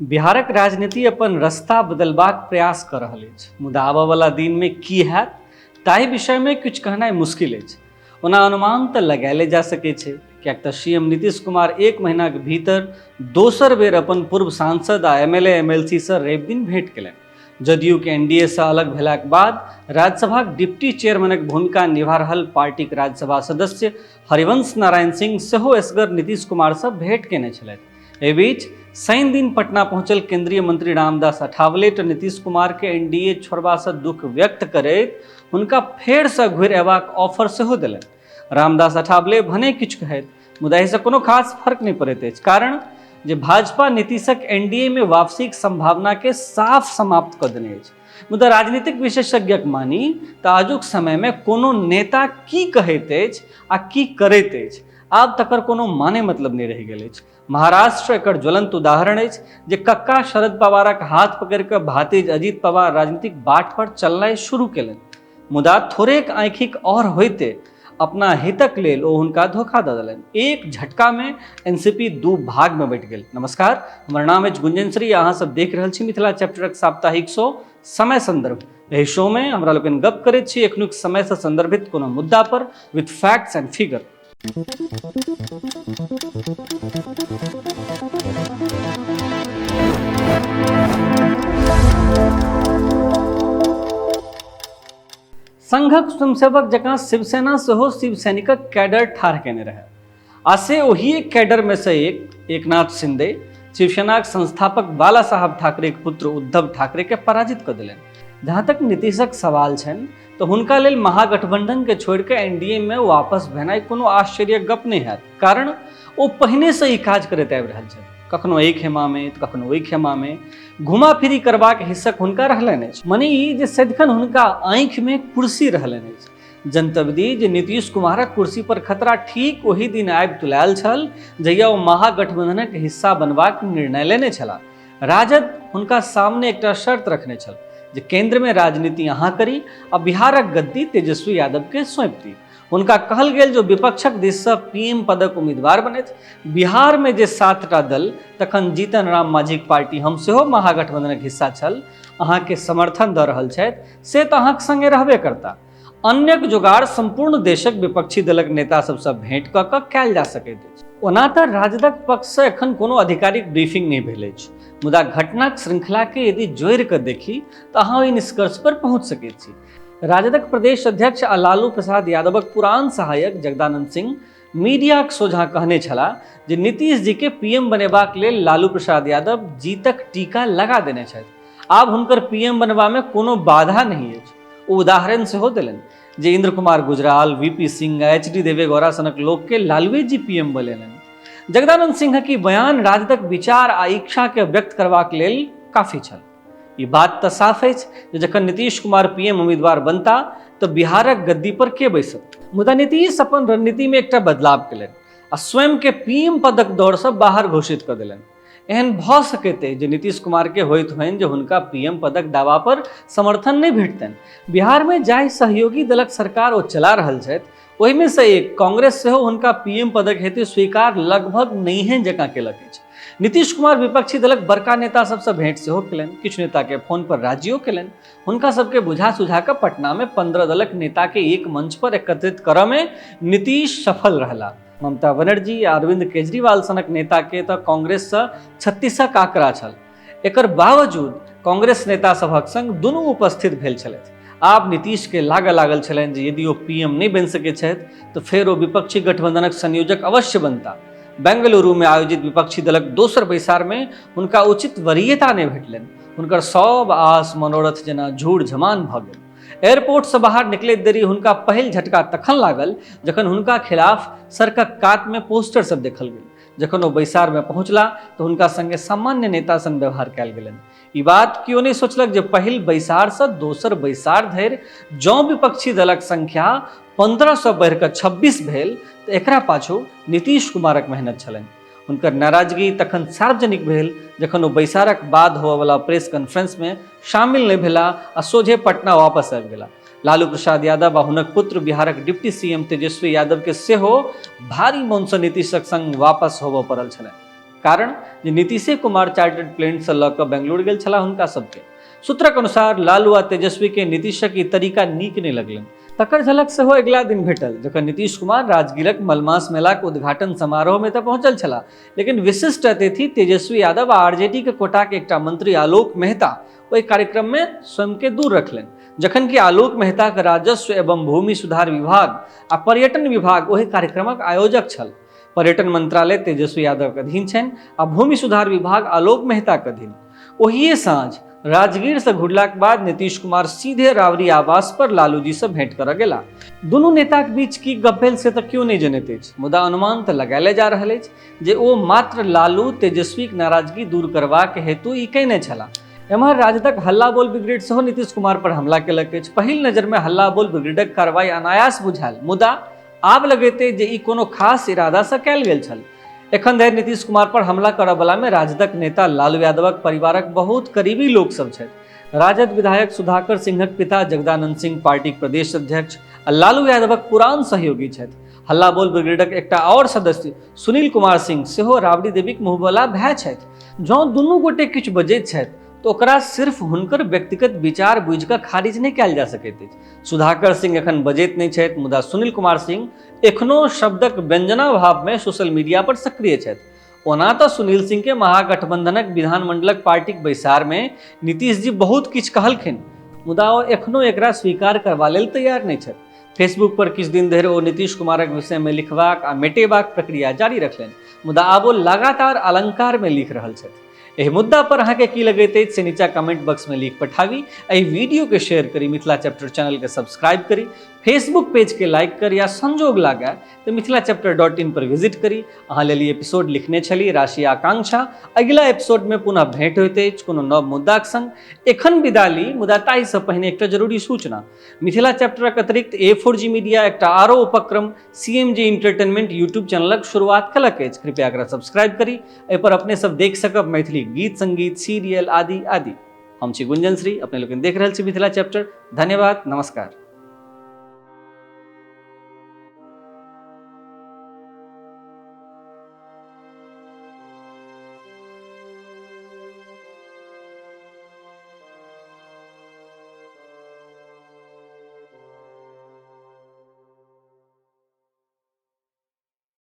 बिहारक राजनीति अपन रास्ता बदलबाक प्रयास कर रहल अछि, मुदा आबय वाला दिन में की हैत ताहि विषय में किछु कहनाइ मुश्किल अछि। ओना अनुमान तऽ लगायले जा सकैत छै, किएक तऽ सीएम नीतीश कुमार एक महीना के भीतर दोसर बेर अपन पूर्व सांसद आ एमएलए एमएलसी से रवि दिन भेंट केलनि। जदयू के एनडीए से अलग भेलाक बाद राज्यसभाक डिप्टी चेयरमैनक भूमिका निभा रहल पार्टीक राज्यसभा सदस्य हरिवंश नारायण सिंह सेहो असगर नीतीश कुमार से भेंट केने छलथि। एहि बीच शनि दिन पटना पहुंचल केंद्रीय मंत्री रामदास अठावले तऽ नीतीश कुमार के एनडीए छोड़बा से दुख व्यक्त करैत हुनका फेर से घुरि अयबाक ऑफर सेहो देलनि। रामदास अठावले भने किछु कहैत, मुदा एहिसँ कोनो खास फर्क नहि पड़ैत अछि, कारण जे भाजपा नीतीशक एनडीए में वापसीक संभावना के साफ समाप्त कऽ देने अछि। मुदा राजनीतिक विशेषज्ञक मानी तऽ आजुक समय में कोनो नेता की कहैत अछि आ की करैत अछि आब तकर कोनो माने मतलब नहीं रहि गेल अछि। महाराष्ट्र एकर ज्वलंत उदाहरण अछि, जे कक्का शरद पवारक हाथ पकड़ि कऽ भातिज अजित पवार राजनीतिक बाट पर चलनाइ शुरू केलनि, मुदा थोड़ेक आँखिक और होइते अपना हितक लेल ओ हुनका धोखा दऽ देलनि। एक झटका में एनसीपी दू भाग में बँटि गेल। नमस्कार, हमर नाम अछि गुंजन श्री, अहाँ सब देख रहल छी मिथिला चैप्टरक साप्ताहिक शो समय संदर्भ। एहि शो में हमरा लोकनि गप करैत छी एखनुक समय से संदर्भित कोनो मुद्दा पर विथ फैक्ट्स एंड फिगर। संघक स्वयंसेवक जकाँ शिवसेना सेहो शिव सैनिकक कैडर ठाढ़ केने रहे आ से ओही कैडर में से एकनाथ शिंदे शिवसेनाक संस्थापक बाला साहब ठाकरे के पुत्र उद्धव ठाकरे के पराजित कर दिलनि। जहाँ तक नीतीशक सवाल छनि तऽ हुनका लेल महागठबंधन के छोड़ि के एनडीए में वापस भेनाइ कोनो आश्चर्यक गप नहि हैत, कारण ओ पहिने से ई काज करैत आबि रहल छथि। कखनो एक खेमा में तऽ कखनो ओहि खेमा में घुमा फिरी करबाक हिस्सक हुनका रहलनि अछि। मने ई जे सदिखन हुनका आँखि में कुर्सी रहलनि अछि। जनतब दी जे नीतीश कुमारक कुर्सी पर खतरा ठीक ओहि दिन आबि तुलायल छल जहिया ओ महागठबंधनक हिस्सा बनबाक निर्णय लेने छलाह। राजद हुनका सामने एकटा शर्त रखने छल जे केंद्र में राजनीति अहाँ करी आ बिहारक गद्दी तेजस्वी यादव के सौंप दी। हुनका कहल गेल जो विपक्षक दिस से पीएम पदक उम्मीदवार बनैत बिहार में जे 7टा दल तखन जीतन राम मांझीक पार्टी हम सेहो महागठबंधनक हिस्सा छल अहाँ के समर्थन दऽ रहल छथि से तऽ अहाँक संगे रहबे करता। अन्यक जोगाड़ संपूर्ण देशक विपक्षी दलक नेता सबसँ भेंट कऽ कऽ कयल जा सकैत अछि। ओना तऽ राजदक पक्ष से एखन कोनो आधिकारिक ब्रीफिंग नहि भेल अछि, मुदा घटनाक श्रृंखला के यदि जोड़ि कऽ देखी तऽ अहाँ ओहि निष्कर्ष पर पहुंच सकैत छी। राजदक प्रदेश अध्यक्ष आ लालू प्रसाद यादवक पुरान सहायक जगदानंद सिंह मीडियाक सोझा कहने छलाह जे नीतीश जी के पीएम बनेबाक लेल लालू प्रसाद यादव जीतक टीका लगा देने छथि। आब हुनकर पीएम बनबा में कोनो बाधा नहीं अछि। ओ उदाहरण सेहो देलनि जे इंद्र कुमार गुजराल, वीपी सिंह, एचडी देवेगौड़ा सनक लोक के लालूए जी पीएम बनेलनि। जगदानंद सिंह की बयान राजदक विचार आ इच्छा के व्यक्त करबाक लेल काफी छल। ई बात तऽ साफ अछि जे जखन नीतीश कुमार पीएम उम्मीदवार बनता तऽ बिहारक गद्दी पर के बैसत। मुदा नीतीश अपन रणनीति में एकटा बदलाव केलनि आ स्वयं के पीएम पदक दौड़ से बाहर घोषित कर देलनि। एहन भऽ सकैत अछि जे नीतीश कुमार के होइत होनि जे हुनका पीएम पदक दावा पर समर्थन नहीं भेटतनि। बिहार में जाहि सहयोगी दलक सरकार ओ चला रहल छथि ओहि में से एक कांग्रेस सेहो हुनका पीएम पदक हेतु स्वीकार लगभग नहिये जकाँ केलक अछि। नीतीश कुमार विपक्षी दलक बड़का नेता सबसँ भेंट सेहो केलनि, किछु नेता के फोन पर राजियो केलनि। हुनका सबके बुझा सुझा कऽ पटना में 15 दलक नेता के एक मंच पर एकत्रित करऽ में नीतीश सफल रहला। ममता बनर्जी आ अरविंद केजरीवाल सनक नेता के तऽ कांग्रेस से 36क आंकड़ा छल। एकर बावजूद कांग्रेस नेता सभक संग दुनू उपस्थित भेल छलथि। आब नीतीश के लागल छलनि जे यदि ओ पीएम नहीं बनि सकैत छथि तऽ फेर ओ विपक्षी गठबंधनक संयोजक अवश्य बनता। बेंगलुरु में आयोजित विपक्षी दलक दोसर बैसार में हुनका उचित वरीयता नहीं भेटलनि। हुनकर सब आस मनोरथ जेना झूठ झमान भऽ गेल। एयरपोर्ट से बाहर निकलैत देरी हुनका पहिल झटका तखन लागल जखन हुनका खिलाफ सड़कक कात में पोस्टर सब देखल गेल। जखन ओ बैसार में पहुंचला तऽ हुनका संगे सामान्य नेता सन व्यवहार कयल गेलनि। ई बात कियो नहीं सोचलक जे पहिल बैसार से दोसर बैसार धरि जँ विपक्षी दलक संख्या 15 से बढ़िकऽ 26 भेल तऽ एकरा पाछू नीतीश कुमारक मेहनत छलनि। हुनकर नाराजगी तखन सार्वजनिक भेल जखन ओ बैसारक बाद होबयवला प्रेस कॉन्फ्रेंस में शामिल नहीं भेला आ सोझे पटना वापस आबि गेला। लालू प्रसाद यादव आ हुनक पुत्र बिहारक डिप्टी सीएम तेजस्वी यादव के सेहो भारी मन सँ नीतीशक संग वापस होबय पड़ल छलनि, कारण जे नीतीशे कुमार चार्टर्ड प्लेन से लऽ कऽ बेंगलुरु गेल छलाह हुनका सबके। सूत्रक अनुसार लालू आ तेजस्वी के नीतीशक ई तरीका नीक नहि लगलनि। तकर झलक सेहो अगिला दिन भेटल जखन नीतीश कुमार राजगीरक मलमास मेलाक उद्घाटन समारोह में तऽ पहुंचल छलाह, लेकिन विशिष्ट अतिथि तेजस्वी यादव आ आरजेडी के कोटा के एकटा मंत्री आलोक मेहता ओहि कार्यक्रम में स्वयं के दूर रखलनि, जखन कि आलोक मेहता के राजस्व एवं भूमि सुधार विभाग आ पर्यटन विभाग ओहि कार्यक्रमक आयोजक छल। पर्यटन मंत्रालय तेजस्वी यादव के अधीन छनि आ भूमि सुधार विभाग आलोक मेहता के अधीन। ओहिए साँझ राजगीर से घुरलाक बाद नीतीश कुमार सीधे रावरी आवास पर लालू जी से भेंट करऽ गेला। दुनू नेताक बीच की गप भेल से तऽ क्यों नहीं जनैत अछि, मुदा अनुमान तऽ लगाएले जा रहल अछि जे ओ मात्र लालू तेजस्वीक नाराजगी दूर करबाक हेतु ई कयने छलाह। एम्हर राजदक हल्ला बोल ब्रिगेड सेहो नीतीश कुमार पर हमला केलक अछि। पहिल नजर में हल्ला बोल ब्रिगेडक कार्रवाई अनायास बुझायल, मुदा आब लगैत अछि जे ई कोनो खास इरादा से कयल गेल छल। एखन धरि नीतीश कुमार पर हमला करऽ वाला में राजदक नेता लालू यादवक परिवारक बहुत करीबी लोक सब छथि। राजद विधायक सुधाकर सिंहक पिता जगदानंद सिंह पार्टीक प्रदेश अध्यक्ष आ लालू यादवक पुरान सहयोगी छथि। हल्ला बोल ब्रिगेडक एकटा और सदस्य सुनील कुमार सिंह सेहो राबड़ी देवीक मुँहबला भाय छथि। जँ दुनू गोटे किछु बजैत छथि तो ओकरा सिर्फ हुनकर व्यक्तिगत विचार बुझि कऽ खारिज नहि कयल जा सकैत अछि। सुधाकर सिंह एखन बजैत नहि छथि, मुदा सुनील कुमार सिंह एखनो शब्दक व्यंजना भाव में सोशल मीडिया पर सक्रिय छथि। ओना तऽ सुनील सिंह के महागठबंधनक विधानमंडलक पार्टीक बैसार में नीतीश जी बहुत किछु कहलखिन, मुदा ओ एखनो एकरा स्वीकार करबा लेल तैयार नहि छथि। फेसबुक पर किछु दिन धरि ओ नीतीश कुमारक विषय में लिखबाक आ मेटेबाक प्रक्रिया जारी रखलनि, मुदा आब ओ लगातार अलंकार में लिख रहल छथि। एहि मुद्दा पर अहाँके की लगैत अछि से नीचा कमेंट बॉक्स में लिख पठाबी। एहि वीडियो के शेयर करी, मिथिला चैप्टर चैनल के सब्सक्राइब करी, फेसबुक पेज के लाइक करी, या संजोग लागे तो मिथिलाचैप्टर.in पर विजिट करी। अहाँ लेल ई एपिसोड लिखने छली राशि आकांक्षा। अगिला एपिसोड में पुनः भेंट होइत अछि कोनो नव मुद्दाक संग। एखन विदा ली, मुदा ताहि से पहिने एकटा जरूरी सूचना। मिथिला चैप्टरक अतिरिक्त A4G मीडिया एकटा आरो उपक्रम CMG एंटरटेनमेंट यूट्यूब चैनलक शुरुआत कयलक अछि। कृपया एकरा सब्सक्राइब करी, एहि पर अपने सब देख सकब मैथिली गीत संगीत सीरियल आदि आदि। हम छी गुंजन श्री, अपने लोग देख रहल छी मिथिला चैप्टर। धन्यवाद, नमस्कार।